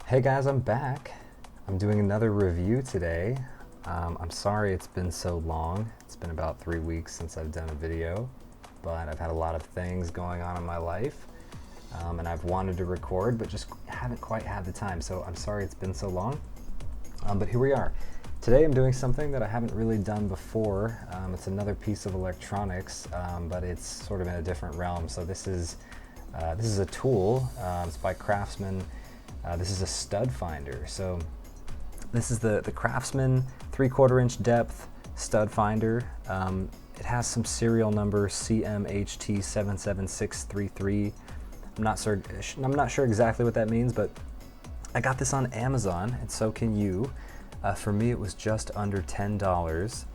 Hey guys, I'm back. I'm doing another review today. I'm sorry it's been so long. It's been about 3 weeks since I've done a video, but I've had a lot of things going on in my life, and I've wanted to record, but just haven't quite had the time, so I'm sorry it's been so long. But here we are. Today I'm doing something that I haven't really done before. It's another piece of electronics, but it's sort of in a different realm. So this is a tool. It's by Craftsman. This is a stud finder. So this is the Craftsman 3/4 inch depth stud finder. It has some serial number CMHT77633. I'm not sure exactly what that means, but I got this on Amazon, and so can you. For me, it was just under $10.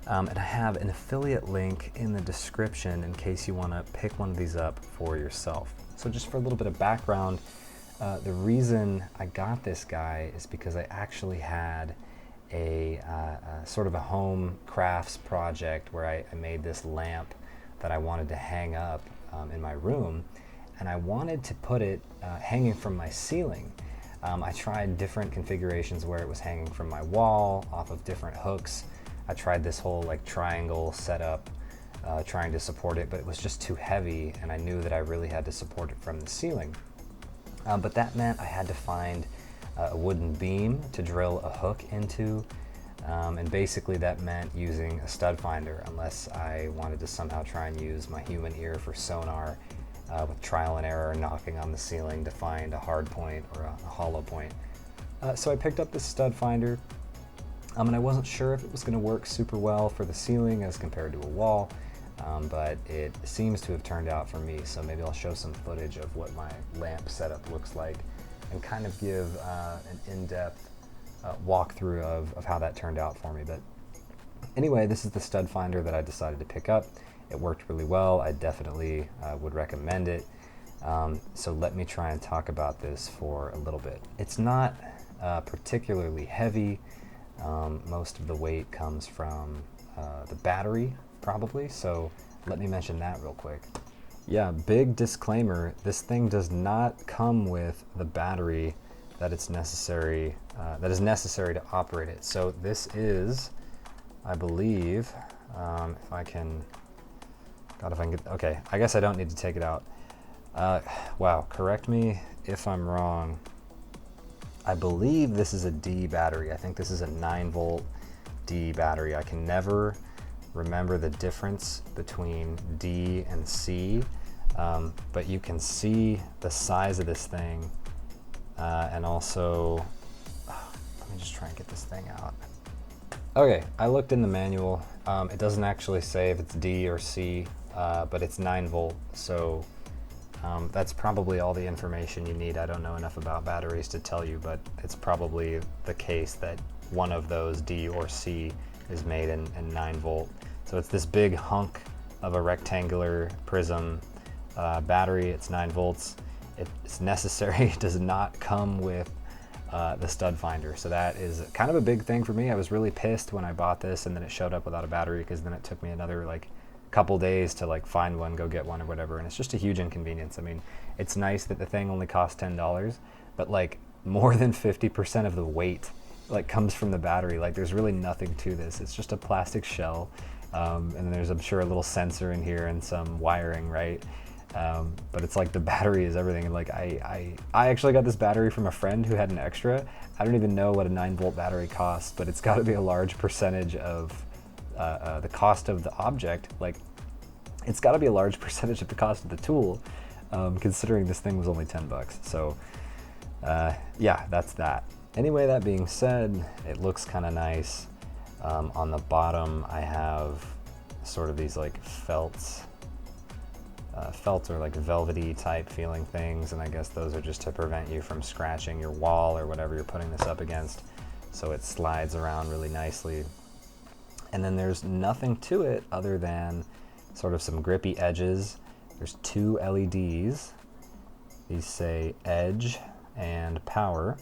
And I have an affiliate link in the description in case you want to pick one of these up for yourself. So just for a little bit of background, the reason I got this guy is because I actually had a sort of a home crafts project where I made this lamp that I wanted to hang up in my room, and I wanted to put it hanging from my ceiling. I tried different configurations where it was hanging from my wall off of different hooks. I tried this whole like triangle setup trying to support it, but it was just too heavy, and I knew that I really had to support it from the ceiling. But that meant I had to find a wooden beam to drill a hook into, and basically that meant using a stud finder unless I wanted to somehow try and use my human ear for sonar with trial and error, knocking on the ceiling to find a hard point or a hollow point. So I picked up this stud finder, and I wasn't sure if it was going to work super well for the ceiling as compared to a wall. But it seems to have turned out for me, so maybe I'll show some footage of what my lamp setup looks like and kind of give an in-depth walkthrough of how that turned out for me. But anyway, this is the stud finder that I decided to pick up. It worked really well. I definitely would recommend it. So let me try and talk about this for a little bit. It's not particularly heavy. Most of the weight comes from the battery, probably, so let me mention that real quick. Yeah, big disclaimer, this thing does not come with the battery that is necessary to operate it. So this is, I believe, if I can get, okay, I guess I don't need to take it out. Wow, correct me if I'm wrong. I believe this is a D battery. I think this is a 9-volt D battery. I can never remember the difference between D and C, but you can see the size of this thing, and also, let me just try and get this thing out. Okay, I looked in the manual. It doesn't actually say if it's D or C, but it's 9-volt, so that's probably all the information you need. I don't know enough about batteries to tell you, but it's probably the case that one of those, D or C, is made in 9-volt. So it's this big hunk of a rectangular prism battery. It's 9 volts. It's necessary. It does not come with the stud finder. So that is kind of a big thing for me. I was really pissed when I bought this and then it showed up without a battery, because then it took me another like couple days to like find one, go get one or whatever. And it's just a huge inconvenience. I mean, it's nice that the thing only costs $10, but like more than 50% of the weight like comes from the battery. Like there's really nothing to this. It's just a plastic shell. And there's, I'm sure, a little sensor in here and some wiring, right? But it's like the battery is everything. Like I actually got this battery from a friend who had an extra. I don't even know what a 9-volt battery costs, but it's got to be a large percentage of the cost of the object. Like it's got to be a large percentage of the cost of the tool, considering this thing was only $10. So yeah, that's that. Anyway, that being said, it looks kind of nice. On the bottom, I have sort of these like felt or like velvety type feeling things, and I guess those are just to prevent you from scratching your wall or whatever you're putting this up against, so it slides around really nicely. And then there's nothing to it other than sort of some grippy edges. There's 2 LEDs. These say edge and power,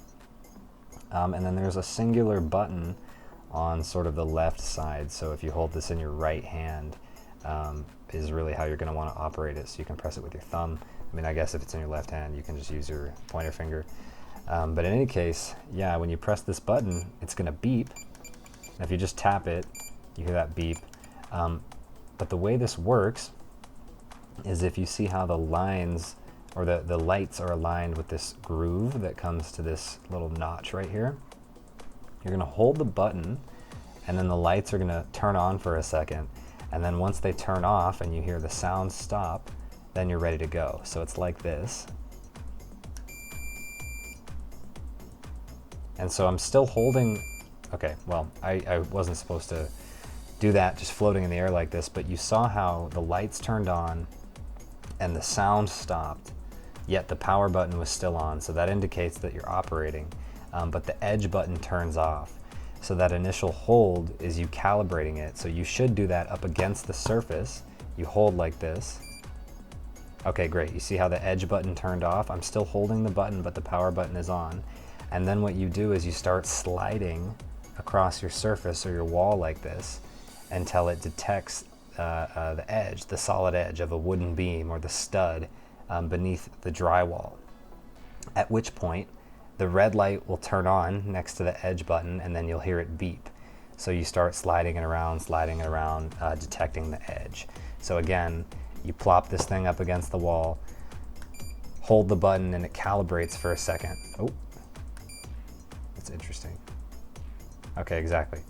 and then there's a singular button on sort of the left side. So if you hold this in your right hand, is really how you're going to want to operate it. So you can press it with your thumb. I mean, I guess if it's in your left hand, you can just use your pointer finger. But in any case, yeah, when you press this button, it's gonna beep. And if you just tap it, you hear that beep. But the way this works is if you see how the lines or the lights are aligned with this groove that comes to this little notch right here, you're gonna hold the button and then the lights are gonna turn on for a second. And then once they turn off and you hear the sound stop, then you're ready to go. So it's like this. And so I'm still holding, okay, well, I wasn't supposed to do that just floating in the air like this, but you saw how the lights turned on and the sound stopped, yet the power button was still on. So that indicates that you're operating, but the edge button turns off. So that initial hold is you calibrating it. So you should do that up against the surface. You hold like this. Okay, great. You see how the edge button turned off? I'm still holding the button, but the power button is on. And then what you do is you start sliding across your surface or your wall like this until it detects the edge, the solid edge of a wooden beam or the stud beneath the drywall. At which point, the red light will turn on next to the edge button and then you'll hear it beep. So you start sliding it around, detecting the edge. So again, you plop this thing up against the wall, hold the button and it calibrates for a second. Oh, that's interesting. Okay, exactly.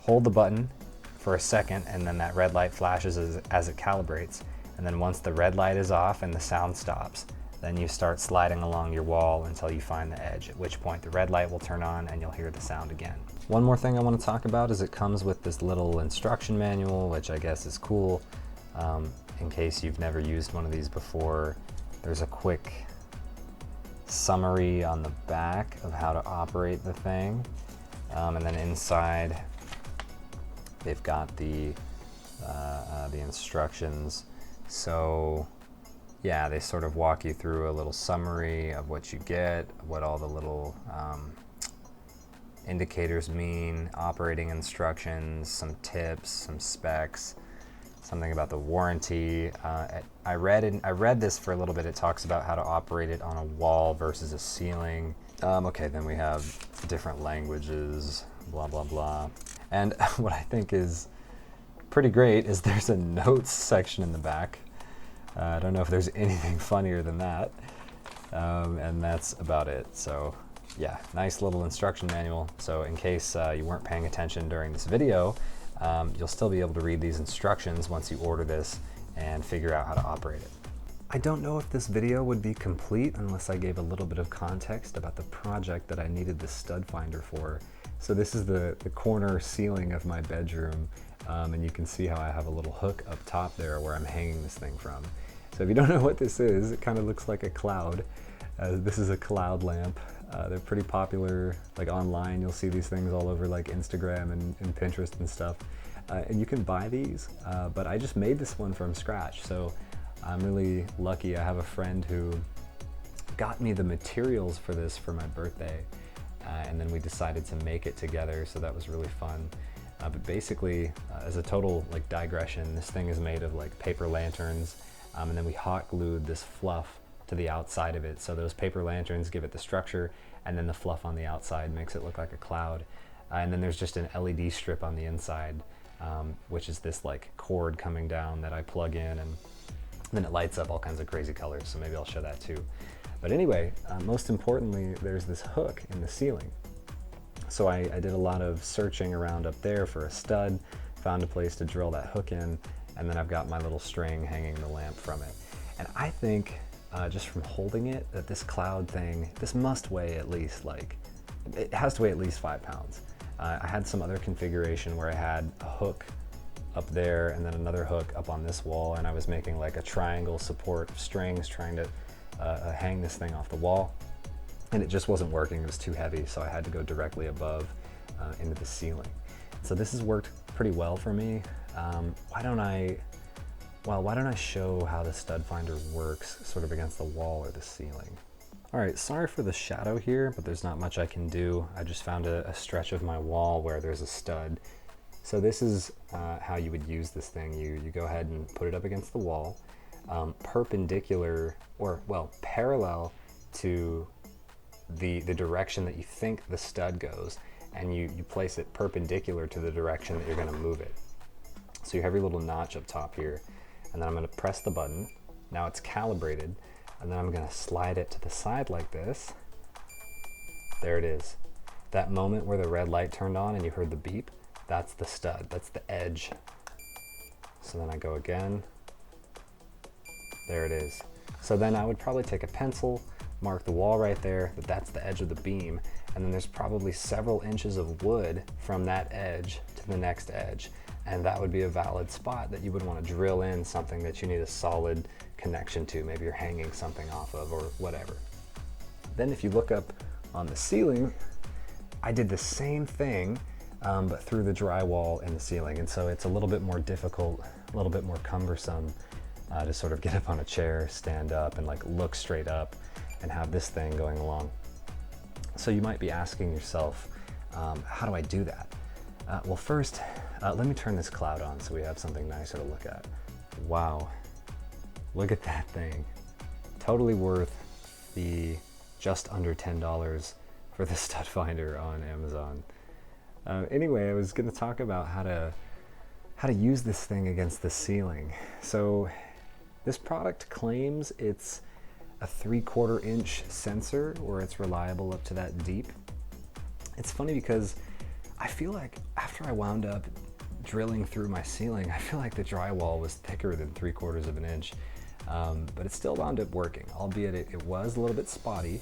Hold the button for a second and then that red light flashes as it calibrates. And then once the red light is off and the sound stops, then you start sliding along your wall until you find the edge, at which point the red light will turn on and you'll hear the sound again. One more thing I want to talk about is it comes with this little instruction manual, which I guess is cool. In case you've never used one of these before, there's a quick summary on the back of how to operate the thing. And then inside, they've got the instructions. So yeah, they sort of walk you through a little summary of what you get, what all the little indicators mean, operating instructions, some tips, some specs, something about the warranty. I read this for a little bit. It talks about how to operate it on a wall versus a ceiling. Okay, then we have different languages, blah, blah, blah. And what I think is pretty great is there's a notes section in the back. I don't know if there's anything funnier than that. And that's about it. So yeah, nice little instruction manual. So in case you weren't paying attention during this video, you'll still be able to read these instructions once you order this and figure out how to operate it. I don't know if this video would be complete unless I gave a little bit of context about the project that I needed the stud finder for. So this is the corner ceiling of my bedroom, and you can see how I have a little hook up top there where I'm hanging this thing from. So if you don't know what this is, it kind of looks like a cloud. This is a cloud lamp. They're pretty popular, like online. You'll see these things all over like Instagram and Pinterest and stuff. And you can buy these, but I just made this one from scratch. So I'm really lucky. I have a friend who got me the materials for this for my birthday. And then we decided to make it together. So that was really fun. But basically, as a total like digression, this thing is made of like paper lanterns. And then we hot glued this fluff to the outside of it. So those paper lanterns give it the structure, and then the fluff on the outside makes it look like a cloud. And then there's just an LED strip on the inside, which is this like cord coming down that I plug in, and then it lights up all kinds of crazy colors. So maybe I'll show that too. But anyway, most importantly, there's this hook in the ceiling. So I did a lot of searching around up there for a stud, found a place to drill that hook in, and then I've got my little string hanging the lamp from it. And I think just from holding it, that this cloud thing, this must weigh at least it has to weigh at least 5 pounds. I had some other configuration where I had a hook up there and then another hook up on this wall, and I was making like a triangle support of strings trying to hang this thing off the wall. And it just wasn't working, it was too heavy, so I had to go directly above into the ceiling. So this has worked pretty well for me. Why don't I show how the stud finder works sort of against the wall or the ceiling. All right, sorry for the shadow here, but there's not much I can do. I just found a stretch of my wall where there's a stud. So this is how you would use this thing. You go ahead and put it up against the wall, perpendicular, or well, parallel to the direction that you think the stud goes, and you place it perpendicular to the direction that you're going to move it. So you have your little notch up top here, and then I'm going to press the button. Now it's calibrated, and then I'm going to slide it to the side like this. There it is. That moment where the red light turned on and you heard the beep, that's the stud, that's the edge. So then I go again. There it is. So then I would probably take a pencil, mark the wall right there, that's the edge of the beam, and then there's probably several inches of wood from that edge to the next edge. And that would be a valid spot that you would want to drill in something that you need a solid connection to. Maybe you're hanging something off of or whatever. Then if you look up on the ceiling, I did the same thing, but through the drywall in the ceiling. And so it's a little bit more difficult, a little bit more cumbersome to sort of get up on a chair, stand up, and like look straight up and have this thing going along. So you might be asking yourself, how do I do that? Well, first, let me turn this cloud on so we have something nicer to look at. Wow, look at that thing. Totally worth the just under $10 for the stud finder on Amazon. Anyway, I was going to talk about how to use this thing against the ceiling. So this product claims it's a 3/4 inch sensor, or it's reliable up to that deep. It's funny because I feel like after I wound up drilling through my ceiling, I feel like the drywall was thicker than 3/4 of an inch, but it still wound up working, albeit it was a little bit spotty.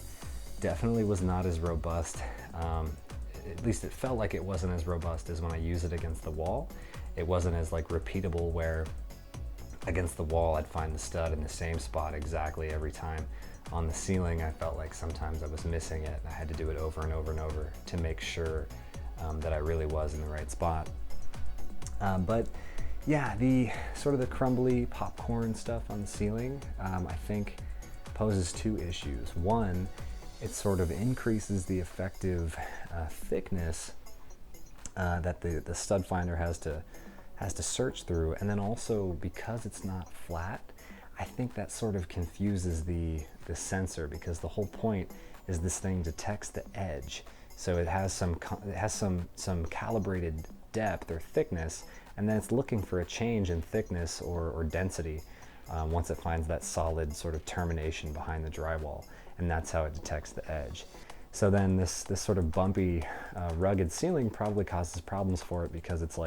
Definitely was not as robust. At least it felt like it wasn't as robust as when I use it against the wall. It wasn't as like repeatable where against the wall I'd find the stud in the same spot exactly every time. On the ceiling, I felt like sometimes I was missing it. I had to do it over and over and over to make sure that I really was in the right spot. But yeah, the sort of the crumbly popcorn stuff on the ceiling, I think poses two issues. One, it sort of increases the effective thickness that the stud finder has to search through, and then also because it's not flat, I think that sort of confuses the sensor, because the whole point is this thing detects the edge. So it has some calibrated depth or thickness, and then it's looking for a change in thickness or density once it finds that solid sort of termination behind the drywall, and that's how it detects the edge. So then this sort of bumpy, rugged ceiling probably causes problems for it, because it's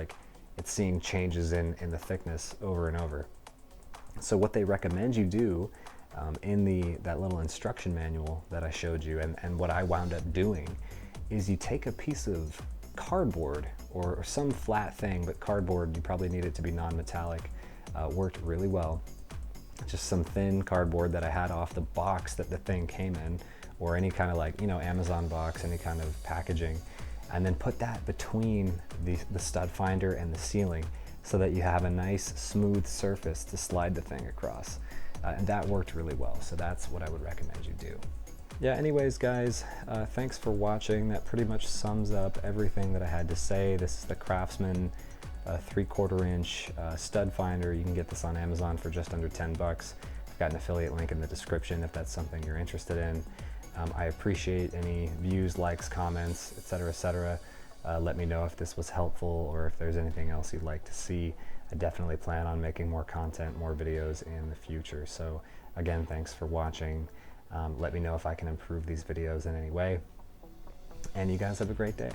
seeing changes in the thickness over and over. So what they recommend you do in that little instruction manual that I showed you, and what I wound up doing, is you take a piece of cardboard or some flat thing, but cardboard, you probably need it to be non-metallic, worked really well. Just some thin cardboard that I had off the box that the thing came in, or any kind of Amazon box, any kind of packaging, and then put that between the stud finder and the ceiling so that you have a nice smooth surface to slide the thing across. And that worked really well, so that's what I would recommend you do. Yeah, anyways guys, thanks for watching. That pretty much sums up everything that I had to say. This is the Craftsman 3/4 inch stud finder. You can get this on Amazon for just under 10 bucks. I've got an affiliate link in the description if that's something you're interested in. I appreciate any views, likes, comments, etc., etc. Let me know if this was helpful or if there's anything else you'd like to see. I definitely plan on making more content, more videos in the future. So again, thanks for watching. Let me know if I can improve these videos in any way. And you guys have a great day.